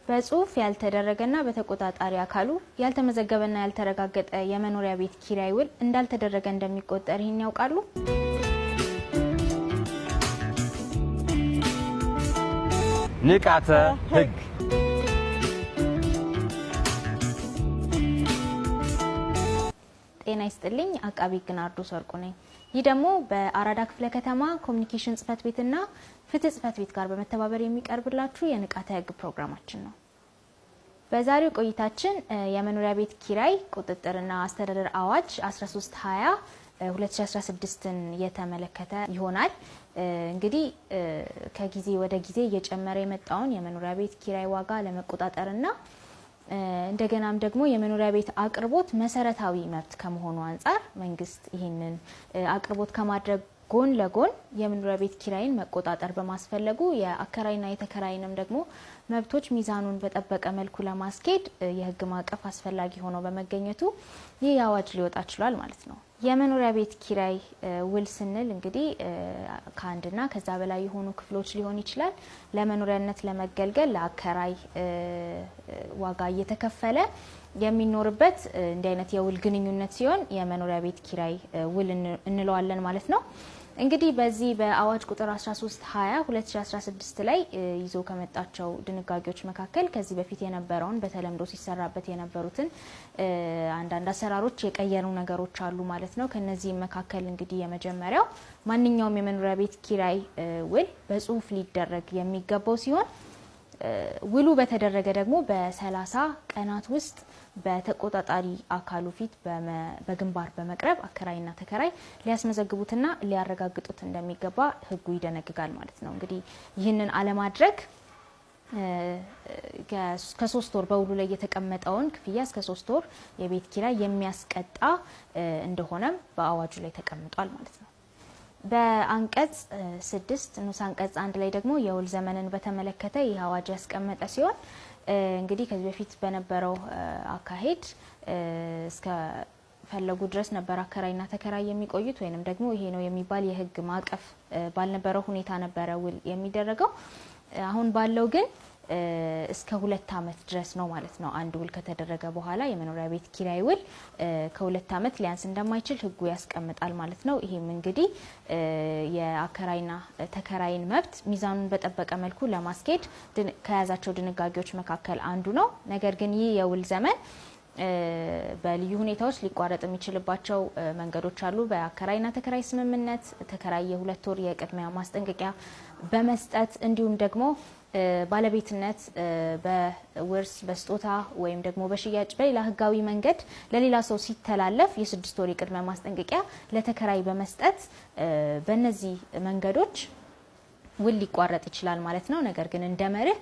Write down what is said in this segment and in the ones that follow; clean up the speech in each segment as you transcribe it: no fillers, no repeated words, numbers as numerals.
በጽሁፍ ያልተደረገና በተቆጣጣሪ አካሉ ያልተመዘገበና ያልተረጋገጠ የመኖሪያ ቤት ኪራይ ውል እንዳልተደረገ እንደሚቆጠር ይህን ያውቃሉ? ንቃተ ህግ ጤና ይስጥልኝ። አቃቢ ህግ ናርዶስ ወርቁ ነኝ። ይህ ደግሞ በአራዳ ክፍለ ከተማ ኮሚኒኬሽን ጽህፈት ቤትና ፍትህ ጽህፈት ቤት ጋር በመተባበር የሚቀርብላችሁ የንቃተ ህግ ፕሮግራማችን ነው። በዛሬው ቆይታችን የመኖሪያ ቤት ኪራይ ቁጥጥርና አስተዳደር አዋጅ 1320 2016ን የተመለከተ ይሆናል። እንግዲህ ከጊዜ ወደ ጊዜ እየጨመረ የመጣውን የመኖሪያ ቤት ኪራይ ዋጋ ለመቆጣጠርና እንደገናም ደግሞ የመኖሪያ ቤት አቅርቦት መሰረታዊ መብት ከመሆኑ አንፃር መንግስት ይህንን አቅርቦት ከማድረግ ጎን ለጎን የመኖሪያ ቤት ኪራይን መቆጣጠር በማስፈለጉ የአከራይና የተከራይንም ደግሞ መብቶች ሚዛኑን በጠበቀ መልኩ ለማስኬድ የህግ ማዕቀፍ አስፈላጊ ሆኖ በመገኘቱ ይህ አዋጅ ሊወጣ ችሏል ማለት ነው። የመኖሪያ ቤት ኪራይ ውል ስንል እንግዲህ ከአንድና ከዛ በላይ የሆኑ ክፍሎች ሊሆን ይችላል። ለመኖሪያነት ለመገልገል ለአከራይ ዋጋ እየተከፈለ የሚኖርበት እንዲህ አይነት የውል ግንኙነት ሲሆን የመኖሪያ ቤት ኪራይ ውል እንለዋለን ማለት ነው። እንግዲህ በዚህ በአዋጅ ቁጥር 1320 2016 ላይ ይዞ ከመጣቸው ድንጋጌዎች መካከል ከዚህ በፊት የነበረውን በተለምዶ ሲሰራበት የነበሩትን አንዳንድ አሰራሮች የቀየሩ ነገሮች አሉ ማለት ነው። ከነዚህ መካከል እንግዲህ የመጀመሪያው ማንኛውም የመኖሪያ ቤት ኪራይ ውል በጽሁፍ ሊደረግ የሚገባው ሲሆን ውሉ በተደረገ ደግሞ በ30 ቀናት ውስጥ በተቆጣጣሪ አካሉ ፊት በግንባር በመቅረብ አከራይና ተከራይ ሊያስመዘግቡትና ሊያረጋግጡት እንደሚገባ ህጉ ይደነግጋል ማለት ነው። እንግዲህ ይህንን አለማድረግ ከ3 ወር በውሉ ላይ የተቀመጠውን ክፍያ እስከ 3 ወር የቤት ኪራይ የሚያስቀጣ እንደሆነም በአዋጁ ላይ ተቀምጧል ማለት ነው። በአንቀጽ 6 ንዑስ አንቀጽ 1 ላይ ደግሞ የውል ዘመንን በተመለከተ ይህ አዋጅ ያስቀመጠ ሲሆን እንግዲህ ከዚህ በፊት በነበረው አካሄድ እስከ ፈለጉ ድረስ ነበር አከራይና ተከራይ የሚቆዩት ወይንም ደግሞ ይሄ ነው የሚባል የህግ ማዕቀፍ ባልነበረው ሁኔታ ነበረ ውል የሚደረገው። አሁን ባለው ግን እስከ 2 አመት ድረስ ነው ማለት ነው። አንድ ውል ከተደረገ በኋላ የመኖሪያ ቤት ኪራይ ውል ከ2 አመት ሊያንስ እንደማይችል ህጉ ያስቀምጣል ማለት ነው። ይሄም እንግዲህ የአከራይና ተከራይን መብት ሚዛኑን በጠበቀ መልኩ ለማስኬድ ከያዛቸው ድንጋጌዎች መካከል አንዱ ነው። ነገር ግን ይህ የውል ዘመን በልዩ ሁኔታዎች ሊቋረጥ የሚችልባቸው መንገዶች አሉ። በአከራይና ተከራይ ስምምነት ተከራይ የ2 ወር የቅድሚያ ማስጠንቀቂያ በመስጠት እንዲሁም ደግሞ ባለቤትነት በውርስ በስጦታ ወይም ደግሞ በሽያጭ በሌላ ህጋዊ መንገድ ለሌላ ሰው ሲተላለፍ የ6 ወር የቅድሚያ ማስጠንቀቂያ ለተከራይ በመስጠት በእነዚህ መንገዶች ውል ሊቋረጥ ይችላል ማለት ነው። ነገር ግን እንደመርህ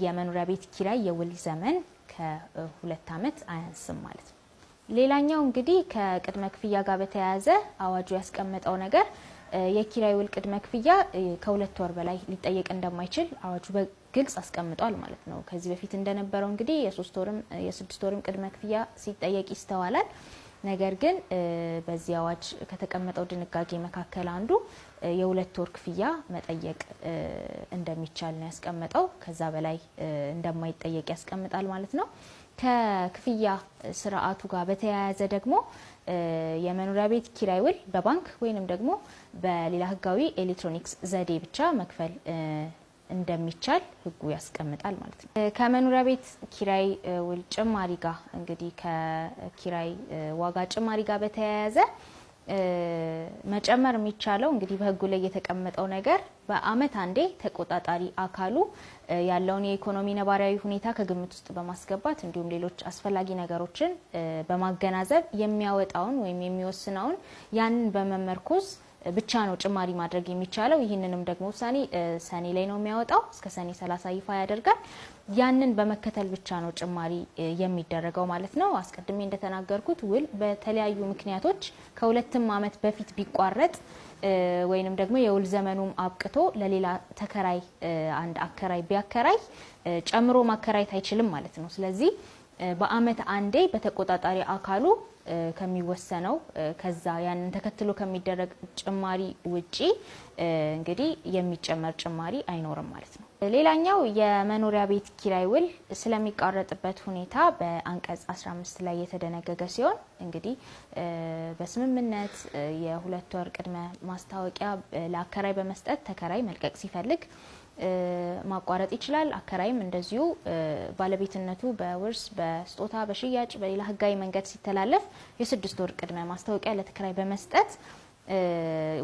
የመኖሪያ ቤት ኪራይ የውል ዘመን ከ2 አመት አያንስም ማለት ነው። ሌላኛው እንግዲህ ከቅድመ ክፍያ ጋር በተያያዘ አዋጁ ያስቀመጠው ነገር የኪራይ ውል ቅድመ ክፍያ ከ2 ወር በላይ ሊጠየቅ እንደማይችል አዋጁ በግልጽ አስቀምጧል ማለት ነው። ከዚህ በፊት እንደነበረው እንግዲህ የ3 ወርም የ6 ወርም ቅድመ ክፍያ ሲጠየቅ ይስተዋላል። ነገር ግን በዚህ አዋጅ ከተቀመጠው ድንጋጌ መካከል አንዱ የ2 ወር ክፍያ መጠየቅ እንደሚቻል ነው ያስቀመጠው። ከዛ በላይ እንደማይጠየቅ ያስቀምጣል ማለት ነው። ከክፍያ ስርዓቱ ጋር በተያያዘ ደግሞ የመኖሪያ ቤት ኪራይ ውል በባንክ ወይንም ደግሞ በሌላ ህጋዊ ኤሌክትሮኒክስ ዘዴ ብቻ መክፈል እንደሚቻል ህጉ ያስቀምጣል ማለት ነው። ከመኖሪያ ቤት ኪራይ ውል ጭማሪ ጋር እንግዲህ ከኪራይ ዋጋ ጭማሪ ጋር በተያያዘ መጨመር የሚቻለው እንግዲህ በህጉ ላይ የተቀመጠው ነገር በአመት አንዴ ተቆጣጣሪ አካሉ ያለውን የኢኮኖሚ ነባራዊ ሁኔታ ከግምት ውስጥ በማስገባት እንዲሁም ሌሎች አስፈላጊ ነገሮችን በማገናዘብ የሚያወጣውን ወይም የሚወስነውን ያንን በመመርኮዝ ብቻ ነው ጭማሪ ማድረግ የሚቻለው። ይህንንም ደግሞ ውሳኔ ሰኔ ላይ ነው የሚያወጣው። እስከ ሰኔ 30 ይፋ ያደርጋል። ያንን በመከተል ብቻ ነው ጭማሪ የሚደረገው ማለት ነው። አስቀድሜ እንደተናገርኩት ውል በተለያዩ ምክንያቶች ከ2 አመት በፊት ቢቋረጥ ወይንም ደግሞ የውል ዘመኑም አብቅቶ ለሌላ ተከራይ አንድ አከራይ ቢያከራይ ጨምሮ ማከራየት አይችልም ማለት ነው። ስለዚህ በአመት አንዴ በተቆጣጣሪ አካሉ ከሚወሰነው ከዛ ያንን ተከትሎ ከሚደረግ ጭማሪ ውጪ እንግዲህ የሚጨመር ጭማሪ አይኖርም ማለት ነው። ሌላኛው የመኖሪያ ቤት ኪራይ ውል ስለሚቋረጥበት ሁኔታ በአንቀጽ 15 ላይ የተደነገገ ሲሆን እንግዲህ በስምምነት የ2 ወር ቅድመ ማስታወቂያ ለአከራይ በመስጠት ተከራይ መልቀቅ ሲፈልግ ማቋረጥ ይችላል። አከራይም እንደዚሁ ባለቤትነቱ በውርስ፣ በስጦታ፣ በሽያጭ በሌላ ህጋዊ መንገድ ሲተላለፍ የ6 ወር ቅድመ ማስታወቂያ ለተከራይ በመስጠት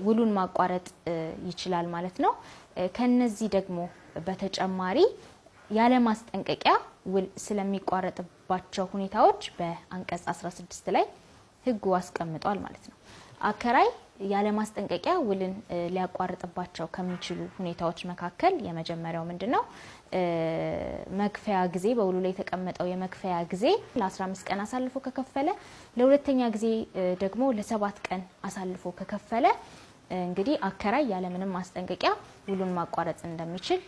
ውሉን ማቋረጥ ይችላል ማለት ነው። ከነዚህ ደግሞ በተጨማሪ ያለ ማስጠንቀቂያ ውል ስለሚቋረጥባቸው ሁኔታዎች በአንቀጽ 16 ላይ ህጉ አስቀምጧል ማለት ነው። አከራይ ያለ ማስጠንቀቂያ ውልን ሊያቋርጥባቸው ከሚችሉ ሁኔታዎች መካከል የመጀመሪያው ምንድነው? መክፈያ ጊዜ በውሉ ላይ የተቀመጠው የመክፈያ ጊዜ ለ15 ቀን አሳልፎ ከከፈለ፣ ለሁለተኛ ጊዜ ደግሞ ለ7 ቀን አሳልፎ ከከፈለ እንግዲህ አከራይ ያለ ምንም ማስጠንቀቂያ ውሉን ማቋረጥ እንደሚችል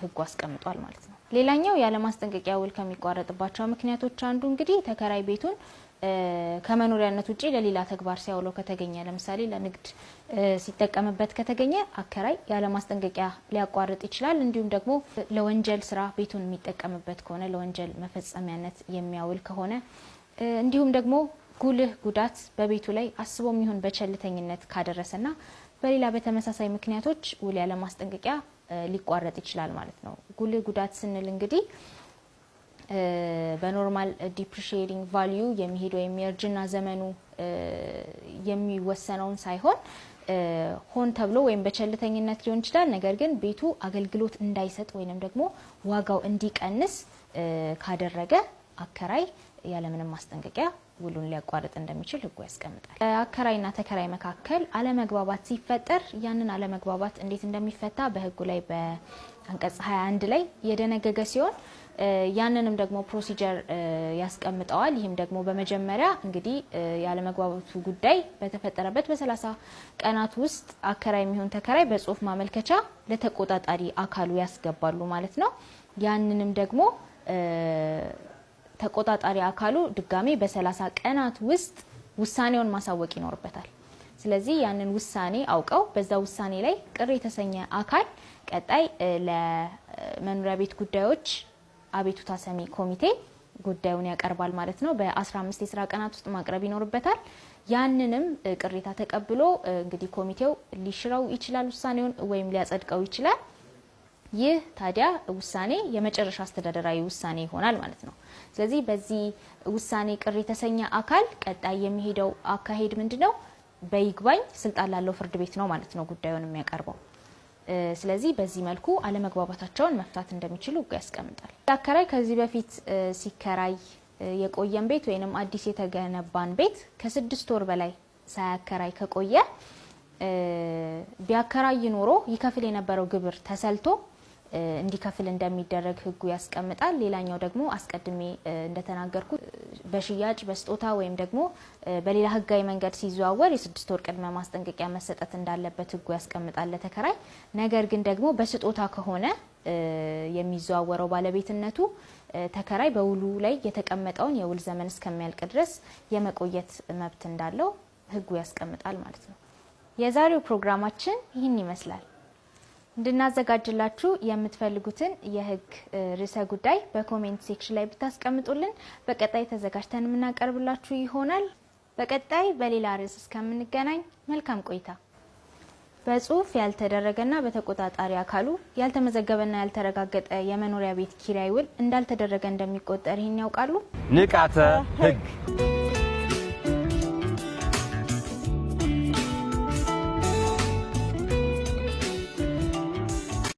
ህጉ አስቀምጧል ማለት ነው። ሌላኛው ያለ ማስጠንቀቂያ ውል ከሚቋረጥባቸው ምክንያቶች አንዱ እንግዲህ ተከራይ ቤቱን ከመኖሪያነት ውጪ ለሌላ ተግባር ሲያውለው ከተገኘ፣ ለምሳሌ ለንግድ ሲጠቀምበት ከተገኘ አከራይ ያለ ማስጠንቀቂያ ሊያቋርጥ ይችላል። እንዲሁም ደግሞ ለወንጀል ስራ ቤቱን የሚጠቀምበት ከሆነ ለወንጀል መፈጸሚያነት የሚያውል ከሆነ፣ እንዲሁም ደግሞ ጉልህ ጉዳት በቤቱ ላይ አስቦም ይሁን በቸልተኝነት ካደረሰና በሌላ በተመሳሳይ ምክንያቶች ውል ያለ ማስጠንቀቂያ ሊቋረጥ ይችላል ማለት ነው። ጉልህ ጉዳት ስንል እንግዲህ በኖርማል ዲፕሪሺየቲንግ ቫልዩ የሚሄድ ወይም የእርጅና ዘመኑ የሚወሰነውን ሳይሆን ሆን ተብሎ ወይም በቸልተኝነት ሊሆን ይችላል። ነገር ግን ቤቱ አገልግሎት እንዳይሰጥ ወይንም ደግሞ ዋጋው እንዲቀንስ ካደረገ አከራይ ያለምንም ማስጠንቀቂያ ውሉን ሊያቋርጥ እንደሚችል ህጉ ያስቀምጣል። አከራይና ተከራይ መካከል አለመግባባት ሲፈጠር ያንን አለመግባባት እንዴት እንደሚፈታ በህጉ ላይ በአንቀጽ 21 ላይ የደነገገ ሲሆን ያንንም ደግሞ ፕሮሲጀር ያስቀምጠዋል። ይህም ደግሞ በመጀመሪያ እንግዲህ ያለመግባባቱ ጉዳይ በተፈጠረበት በ30 ቀናት ውስጥ አከራይ የሚሆን ተከራይ በጽሁፍ ማመልከቻ ለተቆጣጣሪ አካሉ ያስገባሉ ማለት ነው። ያንንም ደግሞ ተቆጣጣሪ አካሉ ድጋሜ በ30 ቀናት ውስጥ ውሳኔውን ማሳወቅ ይኖርበታል። ስለዚህ ያንን ውሳኔ አውቀው በዛ ውሳኔ ላይ ቅር የተሰኘ አካል ቀጣይ ለመኖሪያ ቤት ጉዳዮች አቤቱታ ሰሚ ኮሚቴ ጉዳዩን ያቀርባል ማለት ነው። በ15 የስራ ቀናት ውስጥ ማቅረብ ይኖርበታል። ያንንም ቅሬታ ተቀብሎ እንግዲህ ኮሚቴው ሊሽረው ይችላል ውሳኔውን ወይም ሊያጸድቀው ይችላል። ይህ ታዲያ ውሳኔ የመጨረሻ አስተዳደራዊ ውሳኔ ይሆናል ማለት ነው። ስለዚህ በዚህ ውሳኔ ቅር የተሰኘ አካል ቀጣይ የሚሄደው አካሄድ ምንድነው? በይግባኝ ስልጣን ላለው ፍርድ ቤት ነው ማለት ነው ጉዳዩን የሚያቀርበው። ስለዚህ በዚህ መልኩ አለመግባባታቸውን መፍታት እንደሚችሉ ህጉ ያስቀምጣል። አከራይ ከዚህ በፊት ሲከራይ የቆየን ቤት ወይንም አዲስ የተገነባን ቤት ከ6 ወር በላይ ሳያከራይ ከቆየ ቢያከራይ ኖሮ ይከፍል የነበረው ግብር ተሰልቶ እንዲከፍል እንደሚደረግ ህጉ ያስቀምጣል። ሌላኛው ደግሞ አስቀድሜ እንደተናገርኩት በሽያጭ በስጦታ ወይም ደግሞ በሌላ ህጋዊ መንገድ ሲዘዋወር የ6 ወር ቅድመ ማስጠንቀቂያ መሰጠት እንዳለበት ህጉ ያስቀምጣል ለተከራይ። ነገር ግን ደግሞ በስጦታ ከሆነ የሚዘዋወረው ባለቤትነቱ ተከራይ በውሉ ላይ የተቀመጠውን የውል ዘመን እስከሚያልቅ ድረስ የመቆየት መብት እንዳለው ህጉ ያስቀምጣል ማለት ነው። የዛሬው ፕሮግራማችን ይህን ይመስላል። እንድናዘጋጅላችሁ የምትፈልጉትን የህግ ርዕሰ ጉዳይ በኮሜንት ሴክሽን ላይ ብታስቀምጡልን በቀጣይ ተዘጋጅተን የምናቀርብላችሁ ይሆናል። በቀጣይ በሌላ ርዕስ እስከምንገናኝ መልካም ቆይታ። በጽሁፍ ያልተደረገና በተቆጣጣሪ አካሉ ያልተመዘገበና ያልተረጋገጠ የመኖሪያ ቤት ኪራይ ውል እንዳልተደረገ እንደሚቆጠር ይህን ያውቃሉ? ንቃተ ህግ